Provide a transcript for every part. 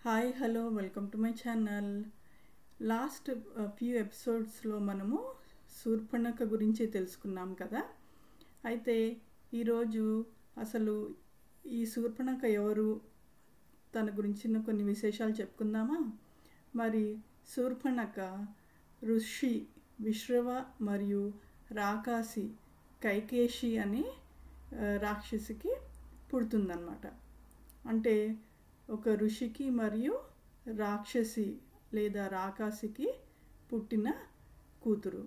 Hi hello welcome to my channel. Last few ఎపిసోడ్స్లో మనము శూర్పణఖ గురించి తెలుసుకున్నాం కదా. అయితే ఈరోజు అసలు ఈ శూర్పణఖ ఎవరు, తన గురించిన కొన్ని విశేషాలు చెప్పుకుందామా. మరి శూర్పణఖ ఋషి విశ్రవ మరియు రాకాసి కైకేషి అనే రాక్షసికి పుడుతుందన్నమాట. అంటే ఒక ఋషికి మరియు రాక్షసి లేదా రాకాసికి పుట్టిన కూతురు.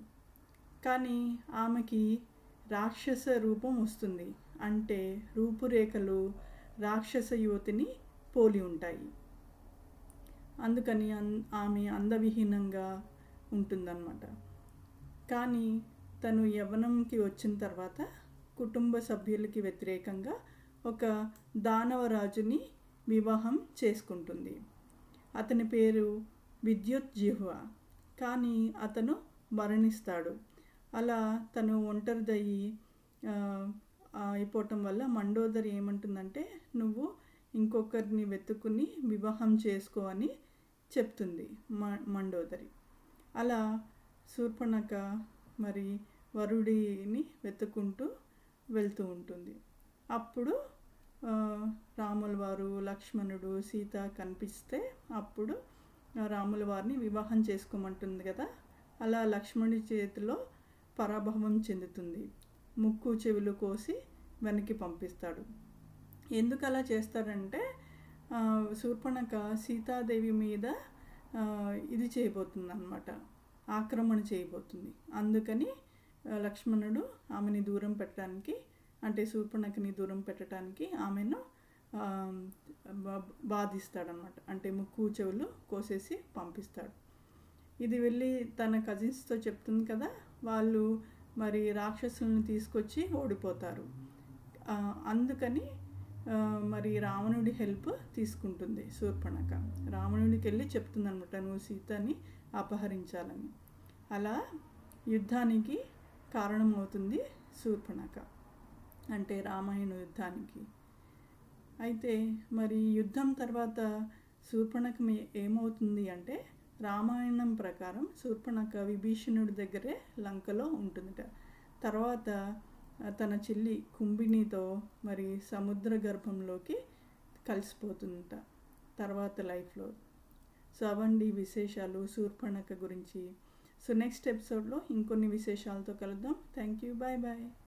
కానీ ఆమెకి రాక్షస రూపం వస్తుంది. అంటే రూపురేఖలు రాక్షస యువతిని పోలి ఉంటాయి. అందుకని ఆమె అందవిహీనంగా ఉంటుందన్నమాట. కానీ తను యవ్వనంకి వచ్చిన తర్వాత కుటుంబ సభ్యులకి వ్యతిరేకంగా ఒక దానవరాజుని వివాహం చేసుకుంటుంది. అతని పేరు విద్యుజ్జిహ్వ. కానీ అతను మరణిస్తాడు. అలా తను ఒంటరిదయ్యి అయిపోవటం వల్ల మండోదరి ఏమంటుందంటే, నువ్వు ఇంకొకరిని వెతుక్కుని వివాహం చేసుకో అని చెప్తుంది మండోదరి. అలా శూర్పణఖ మరి వరుడిని వెతుక్కుంటూ వెళ్తూ ఉంటుంది. అప్పుడు రాముల వారు, లక్ష్మణుడు, సీత కనిపిస్తే అప్పుడు రాముల వారిని వివాహం చేసుకోమంటుంది కదా. అలా లక్ష్మణుడి చేతిలో పరాభవం చెందుతుంది. ముక్కు చెవులు కోసి వెనక్కి పంపిస్తాడు. ఎందుకు అలా చేస్తాడంటే, శూర్పణఖ సీతాదేవి మీద ఇది చేయబోతుంది అన్నమాట, ఆక్రమణ చేయబోతుంది. అందుకని లక్ష్మణుడు ఆమెని దూరం పెట్టడానికి, అంటే శూర్పణఖని దూరం పెట్టడానికి ఆమెను బాధిస్తాడనమాట. అంటే ముక్కు చెవులు కోసేసి పంపిస్తాడు. ఇది వెళ్ళి తన కజిన్స్తో చెప్తుంది కదా. వాళ్ళు మరి రాక్షసులను తీసుకొచ్చి ఓడిపోతారు. అందుకని మరి రావణుడి హెల్ప్ తీసుకుంటుంది శూర్పణఖ. రావణుడికి వెళ్ళి చెప్తుంది అనమాట, నువ్వు సీతని అపహరించాలని. అలా యుద్ధానికి కారణమవుతుంది శూర్పణఖ, అంటే రామాయణ యుద్ధానికి. అయితే మరి యుద్ధం తర్వాత శూర్పణఖ ఏమవుతుంది అంటే, రామాయణం ప్రకారం శూర్పణఖ విభీషణుడి దగ్గరే లంకలో ఉంటుందిట. తర్వాత తన చెల్లి కుంభినితో మరి సముద్ర గర్భంలోకి కలిసిపోతుందట తర్వాత లైఫ్లో. సో అవండి విశేషాలు శూర్పణఖ గురించి. సో నెక్స్ట్ ఎపిసోడ్లో ఇంకొన్ని విశేషాలతో కలుద్దాం. Thank you, bye bye.